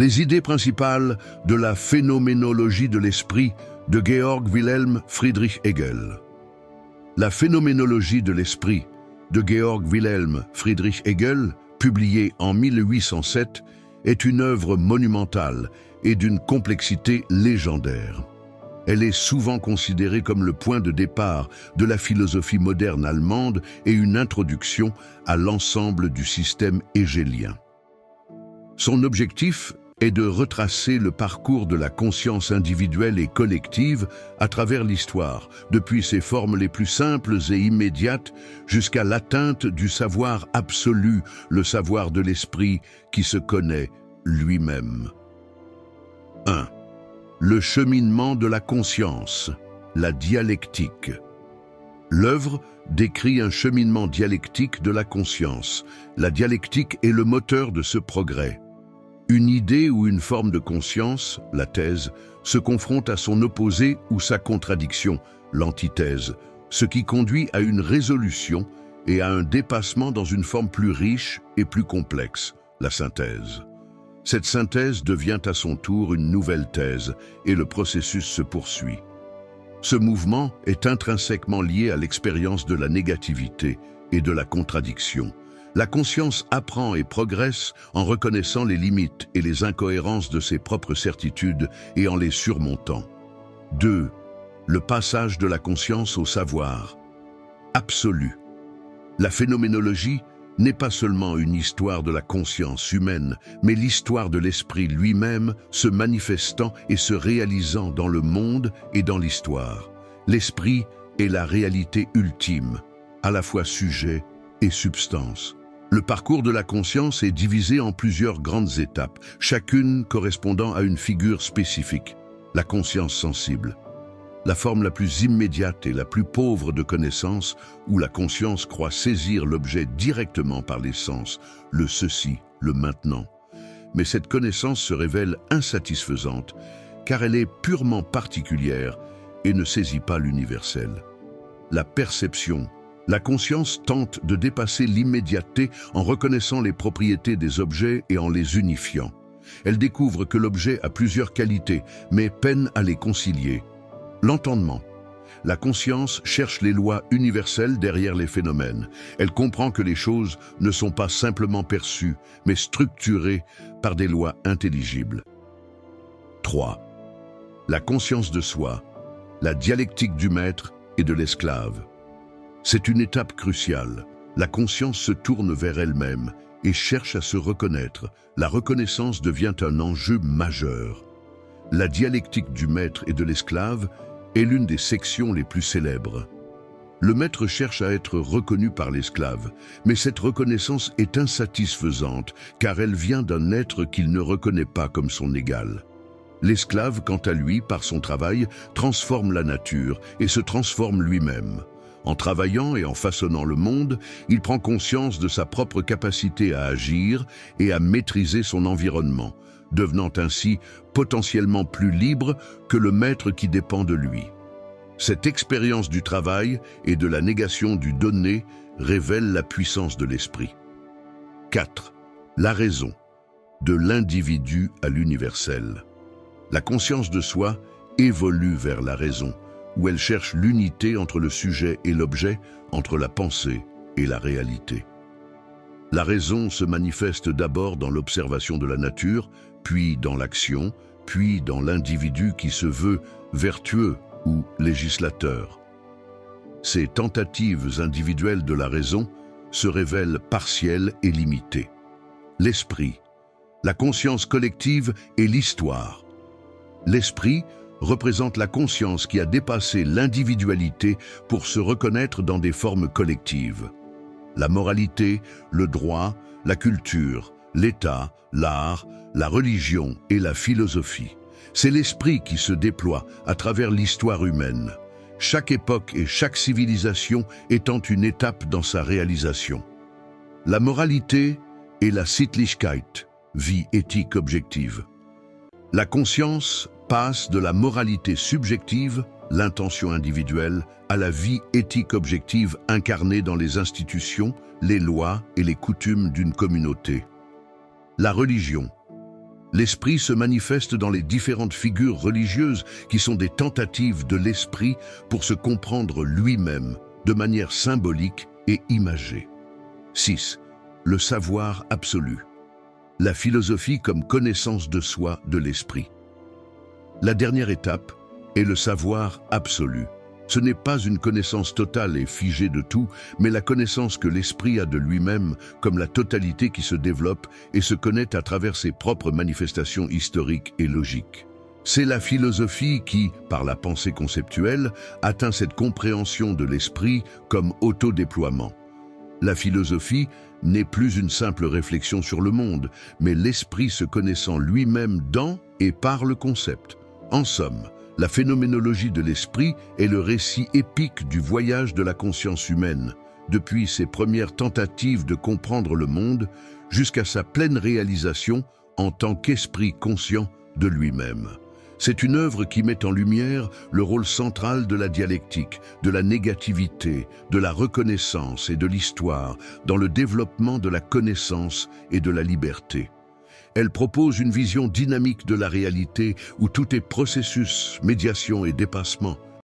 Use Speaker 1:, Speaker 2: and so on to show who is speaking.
Speaker 1: Les idées principales de la phénoménologie de l'esprit de Georg Wilhelm Friedrich Hegel. La phénoménologie de l'esprit de Georg Wilhelm Friedrich Hegel, publiée en 1807, est une œuvre monumentale et d'une complexité légendaire. Elle est souvent considérée comme le point de départ de la philosophie moderne allemande et une introduction à l'ensemble du système hegelien. Son objectif est de retracer le parcours de la conscience individuelle et collective à travers l'histoire, depuis ses formes les plus simples et immédiates jusqu'à l'atteinte du savoir absolu, le savoir de l'esprit qui se connaît lui-même. 1. Le cheminement de la conscience, la dialectique. L'œuvre décrit un cheminement dialectique de la conscience. La dialectique est le moteur de ce progrès. Une idée ou une forme de conscience, la thèse, se confronte à son opposé ou sa contradiction, l'antithèse, ce qui conduit à une résolution et à un dépassement dans une forme plus riche et plus complexe, la synthèse. Cette synthèse devient à son tour une nouvelle thèse et le processus se poursuit. Ce mouvement est intrinsèquement lié à l'expérience de la négativité et de la contradiction. La conscience apprend et progresse en reconnaissant les limites et les incohérences de ses propres certitudes et en les surmontant. 2. Le passage de la conscience au savoir. Absolu. La phénoménologie n'est pas seulement une histoire de la conscience humaine, mais l'histoire de l'esprit lui-même se manifestant et se réalisant dans le monde et dans l'histoire. L'esprit est la réalité ultime, à la fois sujet et substance. Le parcours de la conscience est divisé en plusieurs grandes étapes, chacune correspondant à une figure spécifique, la conscience sensible. La forme la plus immédiate et la plus pauvre de connaissances, où la conscience croit saisir l'objet directement par les sens, le ceci, le maintenant. Mais cette connaissance se révèle insatisfaisante, car elle est purement particulière et ne saisit pas l'universel. La perception. La conscience tente de dépasser l'immédiateté en reconnaissant les propriétés des objets et en les unifiant. Elle découvre que l'objet a plusieurs qualités, mais peine à les concilier. L'entendement. La conscience cherche les lois universelles derrière les phénomènes. Elle comprend que les choses ne sont pas simplement perçues, mais structurées par des lois intelligibles. 3. La conscience de soi, la dialectique du maître et de l'esclave. C'est une étape cruciale. La conscience se tourne vers elle-même et cherche à se reconnaître. La reconnaissance devient un enjeu majeur. La dialectique du maître et de l'esclave est l'une des sections les plus célèbres. Le maître cherche à être reconnu par l'esclave, mais cette reconnaissance est insatisfaisante car elle vient d'un être qu'il ne reconnaît pas comme son égal. L'esclave, quant à lui, par son travail, transforme la nature et se transforme lui-même. En travaillant et en façonnant le monde, il prend conscience de sa propre capacité à agir et à maîtriser son environnement, devenant ainsi potentiellement plus libre que le maître qui dépend de lui. Cette expérience du travail et de la négation du donné révèle la puissance de l'esprit. 4. La raison, de l'individu à l'universel. La conscience de soi évolue vers la raison, où elle cherche l'unité entre le sujet et l'objet, entre la pensée et la réalité. La raison se manifeste d'abord dans l'observation de la nature, puis dans l'action, puis dans l'individu qui se veut vertueux ou législateur. Ces tentatives individuelles de la raison se révèlent partielles et limitées. L'esprit, la conscience collective et l'histoire. L'esprit représente la conscience qui a dépassé l'individualité pour se reconnaître dans des formes collectives. La moralité, le droit, la culture, l'État, l'art, la religion et la philosophie. C'est l'esprit qui se déploie à travers l'histoire humaine, chaque époque et chaque civilisation étant une étape dans sa réalisation. La moralité est la Sittlichkeit, vie éthique objective. La conscience passe de la moralité subjective, l'intention individuelle, à la vie éthique objective incarnée dans les institutions, les lois et les coutumes d'une communauté. La religion. L'esprit se manifeste dans les différentes figures religieuses qui sont des tentatives de l'esprit pour se comprendre lui-même de manière symbolique et imagée. 6. Le savoir absolu. La philosophie comme connaissance de soi de l'esprit. La dernière étape est le savoir absolu. Ce n'est pas une connaissance totale et figée de tout, mais la connaissance que l'esprit a de lui-même comme la totalité qui se développe et se connaît à travers ses propres manifestations historiques et logiques. C'est la philosophie qui, par la pensée conceptuelle, atteint cette compréhension de l'esprit comme autodéploiement. La philosophie n'est plus une simple réflexion sur le monde, mais l'esprit se connaissant lui-même dans et par le concept. En somme, la phénoménologie de l'esprit est le récit épique du voyage de la conscience humaine, depuis ses premières tentatives de comprendre le monde jusqu'à sa pleine réalisation en tant qu'esprit conscient de lui-même. C'est une œuvre qui met en lumière le rôle central de la dialectique, de la négativité, de la reconnaissance et de l'histoire dans le développement de la connaissance et de la liberté. Elle propose une vision dynamique de la réalité où tout est processus, médiation et dépassement,